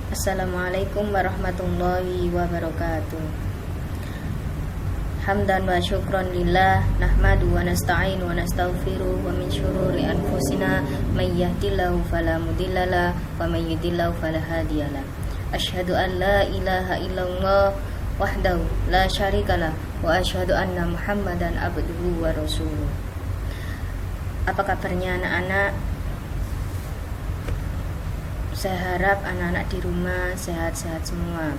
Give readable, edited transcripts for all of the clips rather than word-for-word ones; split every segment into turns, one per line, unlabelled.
Assalamualaikum warahmatullahi wabarakatuh. Hamdan wa syukran lillah, nahmadu wa nasta'in wa nastaghfiru wa min syururi anfusina may yahdihillahu fala mudhillalah wa may yudhlil fala hadiyalah. Asyhadu an la ilaha illallah wahdahu la syarikalah wa asyhadu anna Muhammadan abduhu wa rasuluh. Apa kabarnya anak-anak? Saya harap anak-anak di rumah sehat-sehat semua.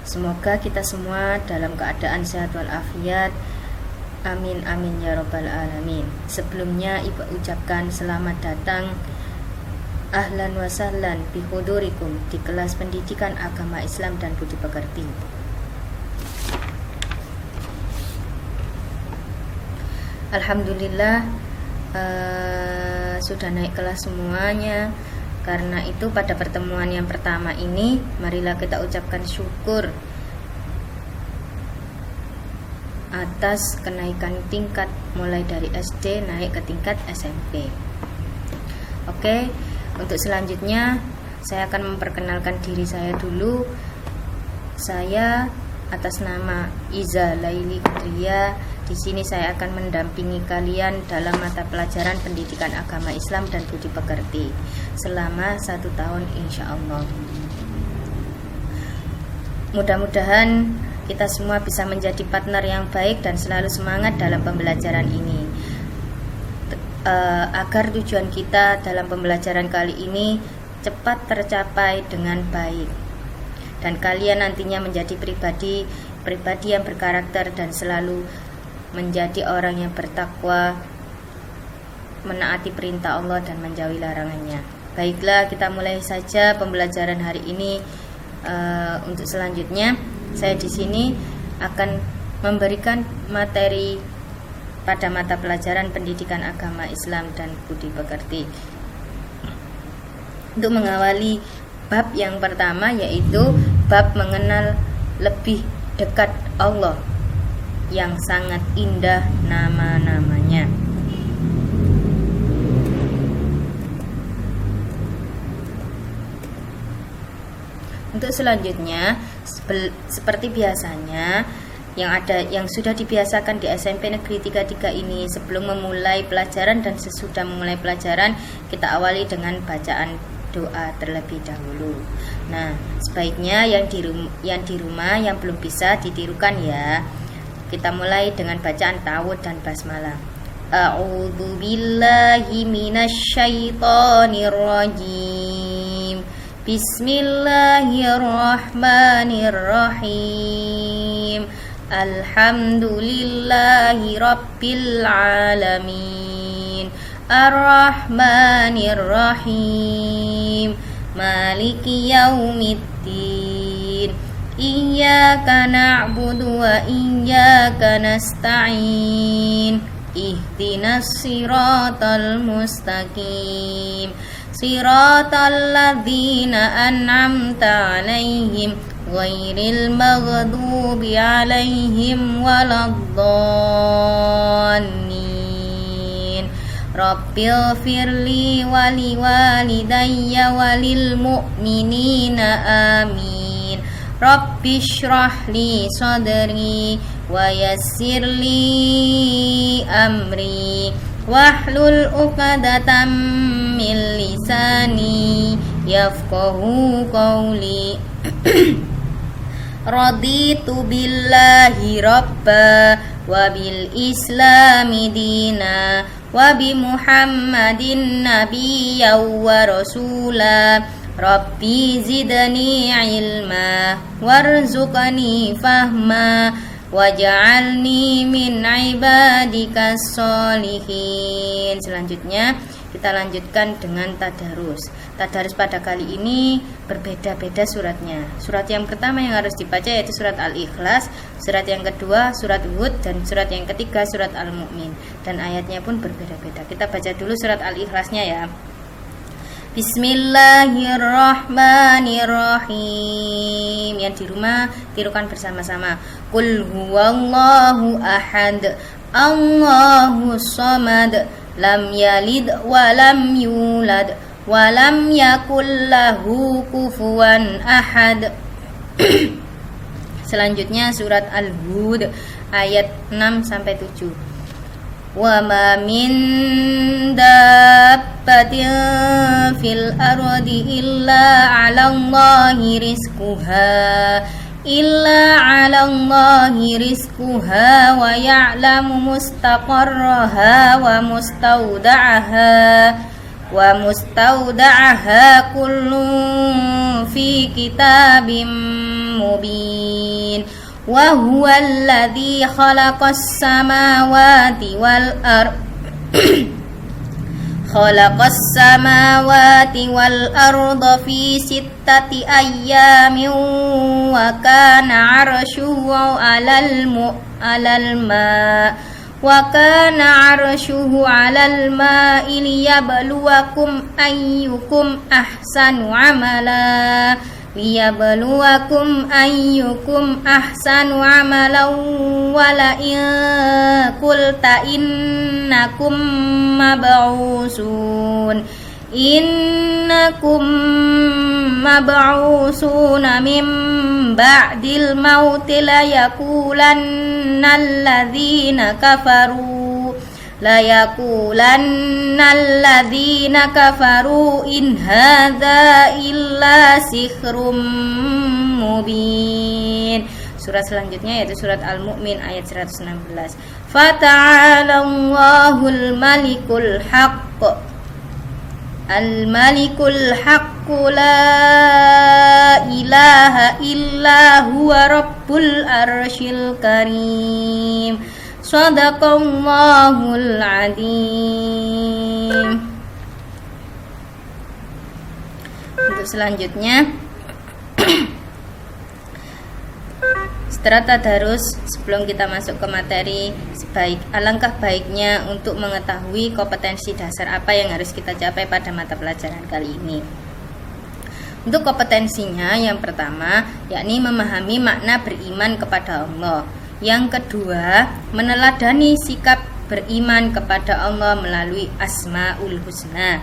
Semoga kita semua dalam keadaan sehat walafiat. Amin amin ya rabbal alamin. Sebelumnya Ibu ucapkan selamat datang, ahlan wa sahlan bi hudurikum di kelas pendidikan agama Islam dan budi pekerti. Alhamdulillah sudah naik kelas semuanya. Karena itu pada pertemuan yang pertama ini, marilah kita ucapkan syukur atas kenaikan tingkat mulai dari SD naik ke tingkat SMP. Oke, untuk selanjutnya saya akan memperkenalkan diri saya dulu. Saya atas nama Iza Laili Kudriya. Di sini saya akan mendampingi kalian dalam mata pelajaran pendidikan agama Islam dan budi pekerti selama 1 tahun insya Allah. Mudah-mudahan kita semua bisa menjadi partner yang baik dan selalu semangat dalam pembelajaran ini, agar tujuan kita dalam pembelajaran kali ini cepat tercapai dengan baik, dan kalian nantinya menjadi pribadi yang berkarakter dan selalu menjadi orang yang bertakwa, menaati perintah Allah dan menjauhi larangannya. Baiklah, kita mulai saja pembelajaran hari ini. Untuk selanjutnya, saya di sini akan memberikan materi pada mata pelajaran pendidikan agama Islam dan budi pekerti. Untuk mengawali bab yang pertama, yaitu bab mengenal lebih dekat Allah, yang sangat indah nama-namanya. Untuk selanjutnya, seperti biasanya yang sudah dibiasakan di SMP Negeri 33 ini, sebelum memulai pelajaran dan sesudah memulai pelajaran, kita awali dengan bacaan doa terlebih dahulu. Nah, sebaiknya yang di rumah yang belum bisa ditirukan ya. Kita mulai dengan bacaan ta'awudz dan basmalah. A'udzu billahi minasyaitonir rajim. Bismillahirrahmanirrahim. Alhamdulillahi rabbil alamin. Ar-Rahmanir-Rahim. Maliki yaumiddin. Iyyaka na'budu wa iyyaka nasta'in. Ihdinas siratal mustaqim. Siratal ladzina an'amta 'alaihim ghairil maghdubi 'alaihim waladdallin. Rabbighfirli wa liwalidayya walil mu'minina amin. Rabbi shrah li sadri wa yassir li amri wahlul 'uqdatam min lisani yafqahu qawli. Raditu billahi rabba wa bil islami dina wa bi Muhammadin nabiyya wa rasula. Rabbi zidni ilma warzuqni fahma waj'alni min ibadikas sholihin. Selanjutnya kita lanjutkan dengan tadarus. Tadarus pada kali ini berbeda-beda suratnya. Surat yang pertama yang harus dibaca yaitu surat Al-Ikhlas, surat yang kedua surat Hud, dan surat yang ketiga surat Al-Mu'min. Dan ayatnya pun berbeda-beda. Kita baca dulu surat Al-Ikhlasnya ya. Bismillahirrahmanirrahim. Yang di rumah tirukan bersama-sama. Qul huwallahu ahad, Allahus samad, lam yalid wa lam yulad wa lam yakul lahu kufuwan ahad. Selanjutnya surat Al-Hud ayat 6 sampai 7. Wa ma min dabbatin fil ardi illa 'alallahi rizquha wa ya'lamu mustaqarraha wa mustawda'aha kullun fi kitabim mubin. Wa huwa alladhi khalaqas samawati wal arda fi sittati ayyamin wa kana 'arshuhu 'alal ma'i liyabluwakum ayyukum ahsanu 'amala wa la in qulta innakum mab'usuna min ba'dil mauti la yaqulanna alladhina kafaru in hadza illa sihrun mubin. Surat selanjutnya yaitu surat Al-Mu'min ayat 116. Fata'alallahul malikul haqq la ilaha illa huwa rabbul arsyil karim. Shadaqallahul adzim. Untuk selanjutnya setelah tadarus, sebelum kita masuk ke materi, alangkah baiknya untuk mengetahui kompetensi dasar apa yang harus kita capai pada mata pelajaran kali ini. Untuk kompetensinya, yang pertama yakni memahami makna beriman kepada Allah. Yang kedua, meneladani sikap beriman kepada Allah melalui Asmaul Husna.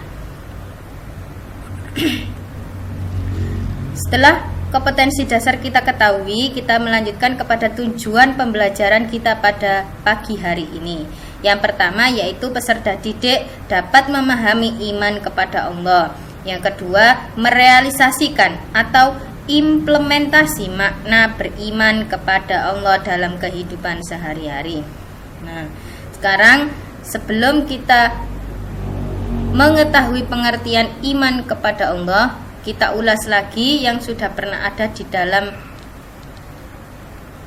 Setelah kompetensi dasar kita ketahui, kita melanjutkan kepada tujuan pembelajaran kita pada pagi hari ini. Yang pertama yaitu peserta didik dapat memahami iman kepada Allah. Yang kedua, merealisasikan atau implementasi makna beriman kepada Allah dalam kehidupan sehari-hari. Nah, sekarang sebelum kita mengetahui pengertian iman kepada Allah, kita ulas lagi yang sudah pernah ada di dalam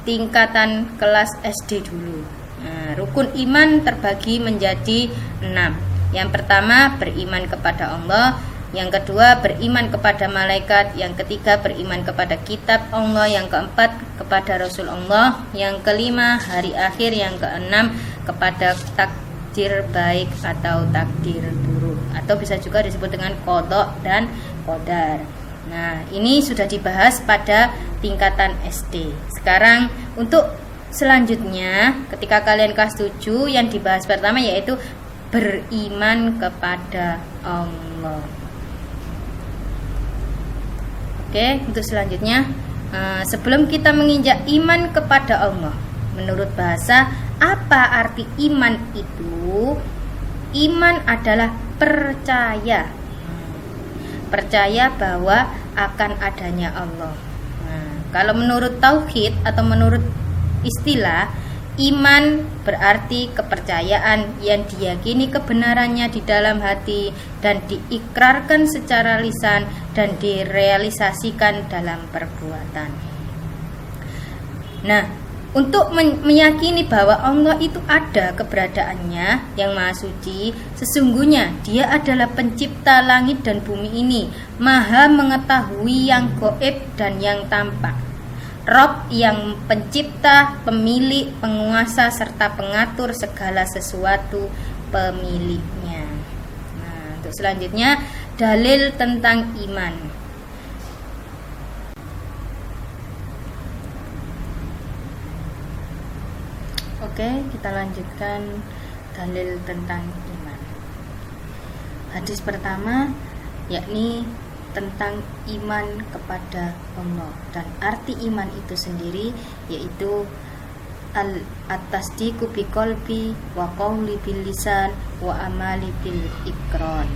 tingkatan kelas SD dulu. Nah, rukun iman terbagi menjadi 6. Yang pertama beriman kepada Allah, yang kedua beriman kepada malaikat, yang ketiga beriman kepada kitab Allah, yang keempat kepada Rasul Allah, yang kelima hari akhir, yang keenam kepada takdir baik atau takdir buruk, atau bisa juga disebut dengan qada dan qadar. Nah, ini sudah dibahas pada tingkatan SD. Sekarang untuk selanjutnya ketika kalian kelas 7, yang dibahas pertama yaitu beriman kepada Allah. Oke, untuk selanjutnya sebelum kita menginjak iman kepada Allah, menurut bahasa, apa arti iman itu? Iman adalah percaya. Percaya bahwa akan adanya Allah. Nah, kalau menurut tauhid atau menurut istilah, iman berarti kepercayaan yang diyakini kebenarannya di dalam hati dan diikrarkan secara lisan dan direalisasikan dalam perbuatan. Nah, untuk meyakini bahwa Allah itu ada keberadaannya yang maha suci, sesungguhnya Dia adalah pencipta langit dan bumi ini, maha mengetahui yang gaib dan yang tampak, Rob yang pencipta, pemilik, penguasa, serta pengatur segala sesuatu pemiliknya. Nah, untuk selanjutnya dalil tentang iman. Oke, kita lanjutkan dalil tentang iman. Hadis pertama, yakni tentang iman kepada Allah. Dan arti iman itu sendiri yaitu at-tasdiqu bi qalbi wa qawli bil lisan wa amali bil iqran.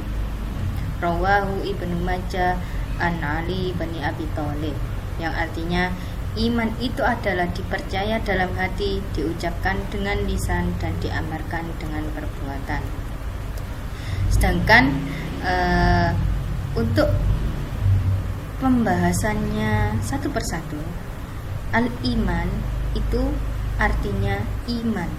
Rawahu Ibnu Majah an Ali bin Abi Thalib, yang artinya iman itu adalah dipercaya dalam hati, diucapkan dengan lisan, dan diamalkan dengan perbuatan. Sedangkan untuk pembahasannya satu persatu, al-iman itu artinya iman.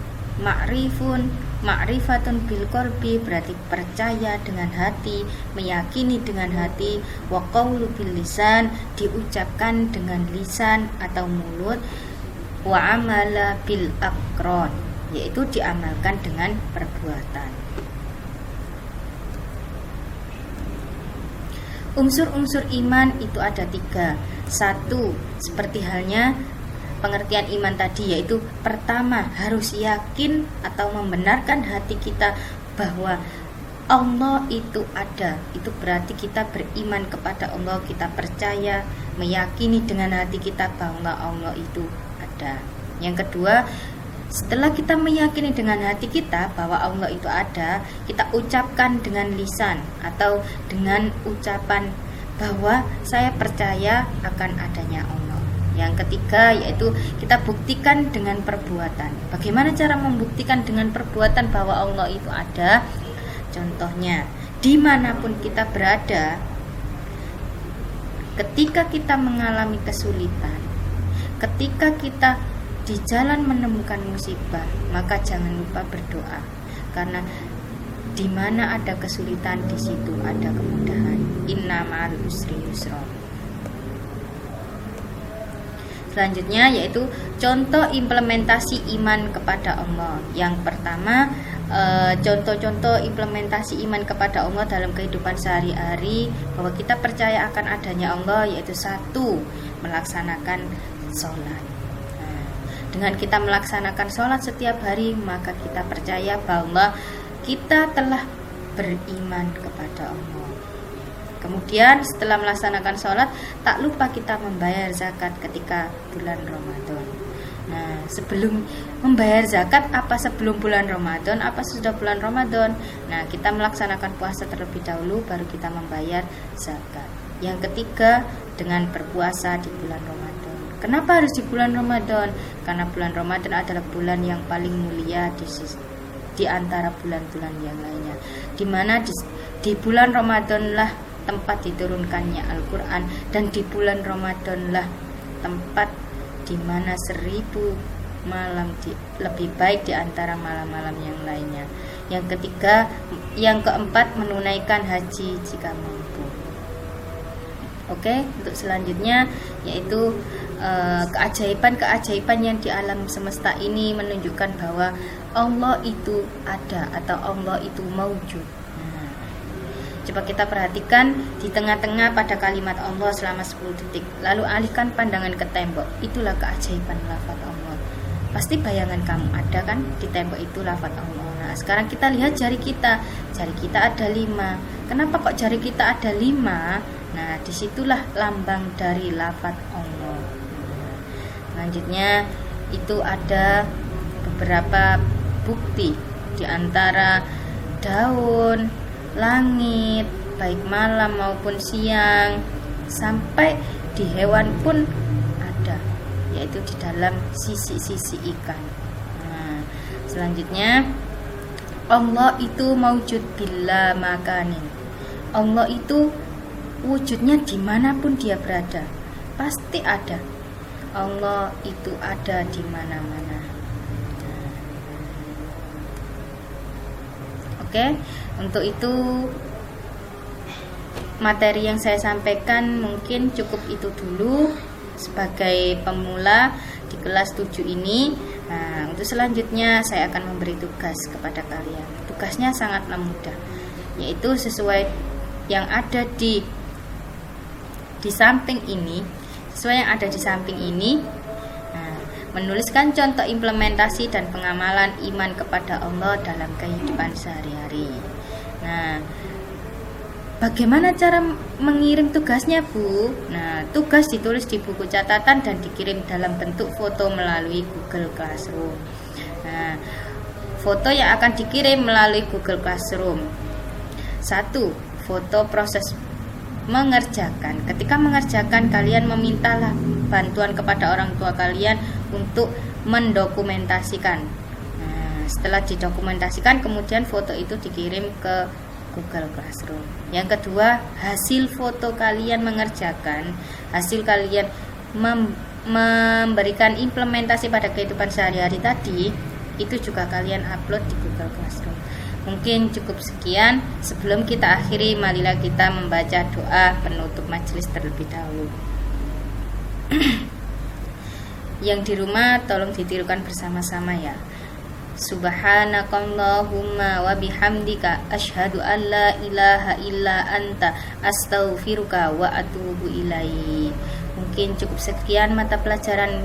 Ma'rifatun bil qalbi berarti percaya dengan hati, meyakini dengan hati. Wa qawlu bil lisan diucapkan dengan lisan atau mulut. Wa amala bil aqran yaitu diamalkan dengan perbuatan. Unsur-unsur iman itu ada 3. 1, seperti halnya pengertian iman tadi, yaitu pertama harus yakin atau membenarkan hati kita bahwa Allah itu ada. Itu berarti kita beriman kepada Allah, kita percaya, meyakini dengan hati kita bahwa Allah itu ada. Yang kedua, setelah kita meyakini dengan hati kita bahwa Allah itu ada, kita ucapkan dengan lisan atau dengan ucapan bahwa saya percaya akan adanya Allah. Yang ketiga yaitu kita buktikan dengan perbuatan. Bagaimana cara membuktikan dengan perbuatan bahwa Allah itu ada? Contohnya, dimanapun kita berada, ketika kita mengalami kesulitan, ketika kita di jalan menemukan musibah, maka jangan lupa berdoa, karena di mana ada kesulitan di situ ada kemudahan. Inna ma'al usri yusra. Selanjutnya yaitu contoh implementasi iman kepada Allah. Yang pertama, contoh-contoh implementasi iman kepada Allah dalam kehidupan sehari-hari, bahwa kita percaya akan adanya Allah, yaitu 1, melaksanakan sholat. Dengan kita melaksanakan sholat setiap hari, maka kita percaya bahwa kita telah beriman kepada Allah. Kemudian setelah melaksanakan sholat, tak lupa kita membayar zakat ketika bulan Ramadan. Nah, sebelum membayar zakat, apa sebelum bulan Ramadan, apa sudah bulan Ramadan? Nah, kita melaksanakan puasa terlebih dahulu, baru kita membayar zakat. Yang ketiga, dengan berpuasa di bulan Ramadan. Kenapa harus di bulan Ramadan? Karena bulan Ramadan adalah bulan yang paling mulia di antara bulan-bulan yang lainnya, di mana di bulan Ramadanlah tempat diturunkannya Al-Quran, dan di bulan Ramadanlah tempat di mana 1000 malam lebih baik di antara malam-malam yang lainnya. Yang ketiga, yang keempat, menunaikan haji jika mampu. Oke, untuk selanjutnya yaitu keajaiban-keajaiban yang di alam semesta ini menunjukkan bahwa Allah itu ada atau Allah itu maujud. Coba kita perhatikan di tengah-tengah pada kalimat Allah selama 10 detik. Lalu alihkan pandangan ke tembok. Itulah keajaiban lafaz Allah. Pasti bayangan kamu ada kan di tembok itu lafaz Allah. Nah, sekarang kita lihat jari kita. Jari kita ada 5. Kenapa kok jari kita ada 5? Nah, disitulah lambang dari lafaz Allah. Selanjutnya itu ada beberapa bukti, di antara daun, langit, baik malam maupun siang, sampai di hewan pun ada, yaitu di dalam sisi-sisi ikan. Nah, selanjutnya Allah itu maujud bila makanin. Allah itu wujudnya dimanapun dia berada, pasti ada. Allah itu ada di mana-mana. Oke, untuk itu materi yang saya sampaikan mungkin cukup itu dulu sebagai pemula di kelas 7 ini. Nah, untuk selanjutnya saya akan memberi tugas kepada kalian. Tugasnya sangatlah mudah, yaitu sesuai yang ada di samping ini, sesuai yang ada di samping ini. Menuliskan contoh implementasi dan pengamalan iman kepada Allah dalam kehidupan sehari-hari. Nah, Bagaimana cara mengirim tugasnya, Bu? Nah, tugas ditulis di buku catatan dan dikirim dalam bentuk foto melalui Google Classroom. Nah, foto yang akan dikirim melalui Google Classroom. 1. Foto proses mengerjakan. Ketika mengerjakan, kalian memintalah bantuan kepada orang tua kalian untuk mendokumentasikan. Nah, setelah didokumentasikan, kemudian foto itu dikirim ke Google Classroom. Yang kedua, hasil foto kalian mengerjakan, hasil kalian memberikan implementasi pada kehidupan sehari-hari tadi, itu juga kalian upload di Google Classroom. Mungkin cukup sekian. Sebelum kita akhiri, marilah kita membaca doa penutup majelis terlebih dahulu. Yang di rumah tolong ditirukan bersama-sama ya. Subhanakallahumma wa bihamdika asyhadu an la ilaha illa anta astaghfiruka wa atubu ilaik. Mungkin cukup sekian mata pelajaran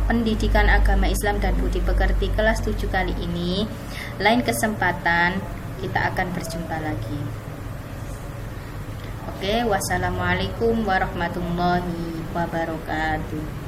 Pendidikan Agama Islam dan Budi Pekerti kelas 7 kali ini. Lain kesempatan kita akan berjumpa lagi. Oke, wassalamualaikum warahmatullahi wabarakatuh.